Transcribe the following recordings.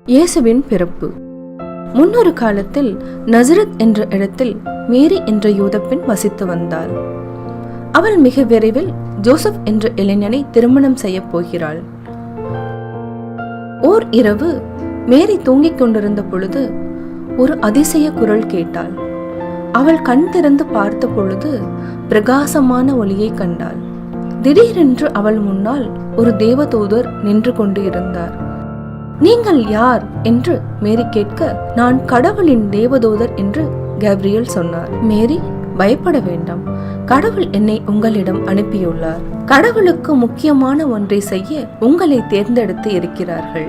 இயேசுவின் பிறப்பு. முன்னொரு காலத்தில் நசரத் என்ற இடத்தில் மேரி என்ற யூதப்பெண் வசித்து வந்தாள். அவள் மிக விரைவில் ஜோசப் என்ற இளைஞனை திருமணம் செய்ய போகிறாள். ஓர் இரவு மேரி தூங்கிக் கொண்டிருந்த பொழுது ஒரு அதிசய குரல் கேட்டாள். அவள் கண் திறந்து பார்த்த பொழுது பிரகாசமான ஒளியை கண்டாள். திடீரென்று அவள் முன்னால் ஒரு தேவதூதர் நின்று கொண்டு இருந்தார். நீங்கள் யார் என்று மேரி கேட்க, நான் கடவுளின் தேவதூதர் என்று கேப்ரியல் சொன்னார். மேரி, பயப்பட வேண்டாம், கடவுள் என்னை உங்களிடம் அனுப்பியுள்ளார். கடவுளுக்கு முக்கியமான ஒன்றை செய்ய உங்களை தேர்ந்தெடுத்து இருக்கிறார்கள்.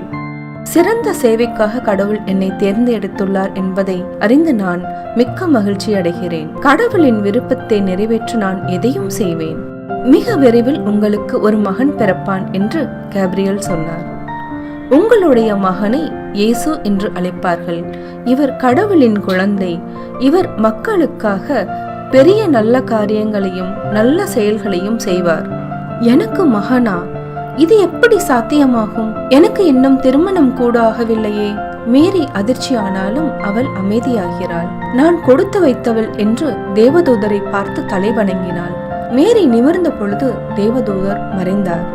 சிறந்த சேவைக்காக கடவுள் என்னை தேர்ந்தெடுத்துள்ளார் என்பதை அறிந்து நான் மிக்க மகிழ்ச்சி அடைகிறேன். கடவுளின் விருப்பத்தை நிறைவேற்ற நான் எதையும் செய்வேன். மிக விரைவில் உங்களுக்கு ஒரு மகன் பிறப்பான் என்று கேப்ரியல் சொன்னார். உங்களுடைய மகனை இயேசு என்று அழைப்பார்கள். இவர் கடவுளின் குழந்தை. இவர் மக்களுக்காக பெரிய நல்ல காரியங்களையும் நல்ல செயல்களையும் செய்வார். எனக்கு மகனா? இது எப்படி சாத்தியமாகும்? எனக்கு இன்னும் திருமணம் கூட ஆகவில்லையே. மேரி அதிர்ச்சியானாலும் அவள் அமைதியாகிறாள். நான் கொடுத்து வைத்தவள் என்று தேவதூதரை பார்த்து தலை வணங்கினாள். மேரி நிமிர்ந்த பொழுது தேவதூதர் மறைந்தார்.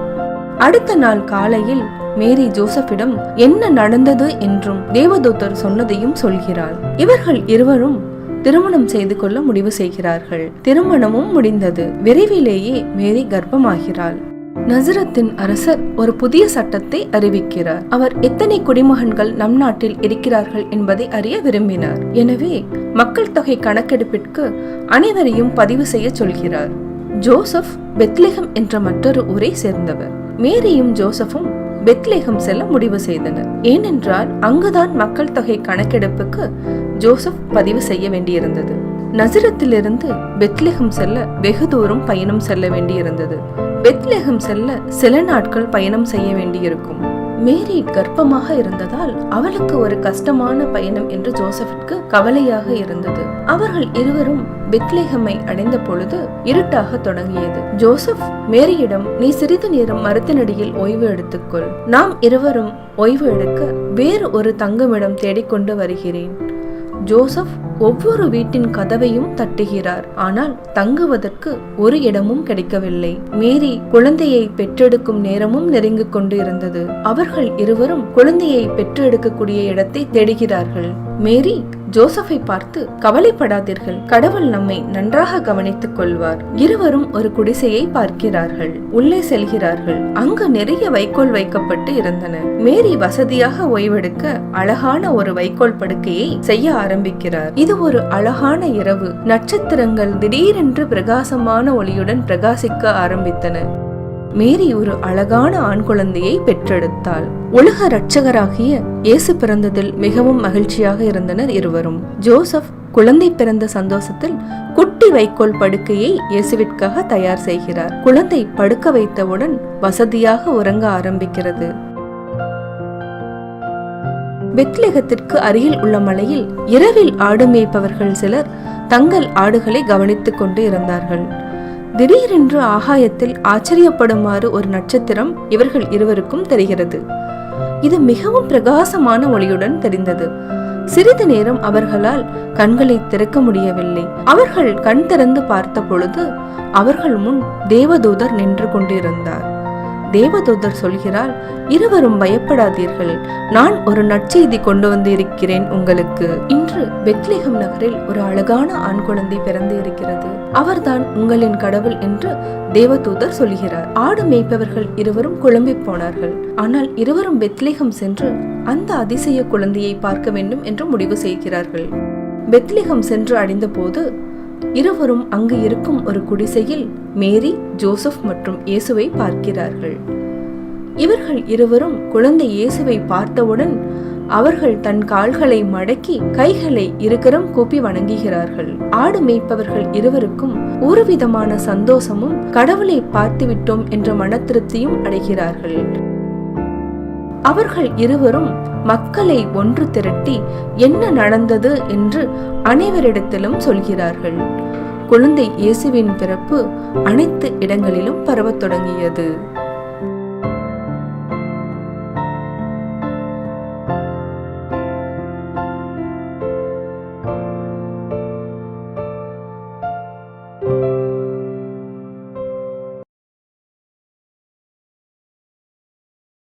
அடுத்த நாள் காலையில் மேரி ஜோசப்பிடம் என்ன நடந்தது என்றும் தேவதூதர் சொன்னதையும் சொல்கிறாள். இவர்கள் இருவரும் திருமணம் செய்து கொள்ள முடிவு செய்கிறார்கள். திருமணமும் முடிந்தது. விரைவிலேயே மேரி கர்ப்பமாகிறாள். நசரத்தின் அரசர் ஒரு புதிய சட்டத்தை அறிவிக்கிறார். அவர் எத்தனை குடிமகன்கள் நம் நாட்டில் இருக்கிறார்கள் என்பதை அறிய விரும்பினார். எனவே மக்கள் தொகை கணக்கெடுப்பிற்கு அனைவரையும் பதிவு செய்ய சொல்கிறார். ஜோசப் பெத்லெஹம் என்ற மற்றொரு ஊரை சேர்ந்தவர். மேரியும் ஜோசப்பும் பெத்லெஹம் செல்ல முடிவு செய்தனர். ஏனென்றால் அங்குதான் மக்கள் தொகை கணக்கெடுப்புக்கு ஜோசப் பதிவு செய்ய வேண்டியிருந்தது. நசரத்திலிருந்து பெத்லெஹம் செல்ல வெகு தூரம் பயணம் செல்ல வேண்டியிருந்தது. பெத்லெஹம் செல்ல சில நாட்கள் பயணம் செய்ய வேண்டியிருக்கும். மேரி கர்ப்பமாக இருந்ததால் அவளுக்கு ஒரு கஷ்டமான பயணம் என்று ஜோசப்பிற்கு கவலையாக இருந்தது. அவர்கள் இருவரும் பெத்லெஹமை அடைந்த பொழுது இருட்டாக தொடங்கியது. ஜோசப் மேரியிடம், நீ சிறிது நேரம் மரத்தினடியில் ஓய்வு எடுத்துக்கொள். நாம் இருவரும் ஓய்வு எடுக்க வேறு ஒரு தங்குமிடம் தேடிக்கொண்டு வருகிறேன். ஜோசப் ஒவ்வொரு வீட்டின் கதவையும் தட்டுகிறார். ஆனால் தங்குவதற்கு ஒரு இடமும் கிடைக்கவில்லை. மேரி குழந்தையை பெற்றெடுக்கும் நேரமும் நெருங்கிக் கொண்டு இருந்தது. அவர்கள் இருவரும் குழந்தையை பெற்றெடுக்கக்கூடிய இடத்தை தேடுகிறார்கள். மேரி ஜோசப்பை பார்த்து, கவலைப்படாதீர்கள், கடவுள் நம்மை நன்றாக கவனித்துக் கொள்வார். இருவரும் ஒரு குடிசையை பார்க்கிறார்கள். உள்ளே செல்கிறார்கள். அங்கு நிறைய வைக்கோல் வைக்கப்பட்டு இருந்தன. மேரி வசதியாக ஓய்வெடுக்க அழகான ஒரு வைக்கோல் படுக்கையை செய்ய ஆரம்பிக்கிறார். இது ஒரு அழகான இரவு. நட்சத்திரங்கள் திடீரென்று பிரகாசமான ஒளியுடன் பிரகாசிக்க ஆரம்பித்தன. மேரி ஒரு அழகான ஆண் குழந்தையை பெற்றெடுத்தாள். உலக இரட்சகராகிய இயேசு பிறந்ததில் மிகவும் மகிழ்ச்சியாக இருந்தனர் இருவரும். ஜோசப் குழந்தை பிறந்த சந்தோஷத்தில் குட்டி வைக்கோல் படுக்கையை இயேசுவிற்காக தயார் செய்கிறார். குழந்தை படுக்க வைத்தவுடன் வசதியாக உறங்க ஆரம்பிக்கிறது. பெத்லெஹத்திற்கு அருகில் உள்ள மலையில் இரவில் ஆடு மேய்ப்பவர்கள் சிலர் தங்கள் ஆடுகளை கவனித்துக் கொண்டு இருந்தார்கள். திடீரென்று ஆகாயத்தில் ஆச்சரியப்படுமாறு ஒரு நட்சத்திரம் இவர்கள் இருவருக்கும் தெரிகிறது. இது மிகவும் பிரகாசமான ஒளியுடன் தெரிந்தது. சிறிது நேரம் அவர்களால் கண்களை திறக்க முடியவில்லை. அவர்கள் கண் திறந்து பார்த்த பொழுது அவர்கள் முன் தேவதூதர் நின்று கொண்டிருந்தார். தேவதூதர் சொல்கிறார், இருவரும் பயப்படாதீர்கள், நான் ஒரு நற்செய்தி கொண்டு வந்து இருக்கிறேன் உங்களுக்கு. இன்று பெத்லெஹம் நகரில் ஒரு அழகான ஆண் குழந்தை பிறந்து இருக்கிறது. அவர்தான் உங்களின் கடவுள் என்று தேவதூதர் சொல்கிறார். ஆடு மேய்ப்பவர்கள் இருவரும் குழம்பி போனார்கள். ஆனால் இருவரும் பெத்லெஹம் சென்று அந்த அதிசய குழந்தையை பார்க்க வேண்டும் என்று முடிவு செய்கிறார்கள். பெத்லெஹம் சென்று அடைந்த போது இருவரும் அங்கு இருக்கும் ஒரு குடிசையில் மேரி, ஜோசப் மற்றும் இயேசுவை பார்க்கிறார்கள். இவர்கள் இருவரும் குழந்தை இயேசுவை பார்த்தவுடன் அவர்கள் தன் கால்களை மடக்கி கைகளை இருகரம் கூப்பி வணங்குகிறார்கள். ஆடு மேய்ப்பவர்கள் இருவருக்கும் ஒருவிதமான சந்தோஷமும் கடவுளை பார்த்துவிட்டோம் என்ற மன திருப்தியும் அடைகிறார்கள். அவர்கள் இருவரும் மக்களை ஒன்று திரட்டி என்ன நடந்தது என்று அனைவரிடத்திலும் சொல்கிறார்கள். குழந்தை இயேசுவின் பிறப்பு அனைத்து இடங்களிலும் பரவத் தொடங்கியது.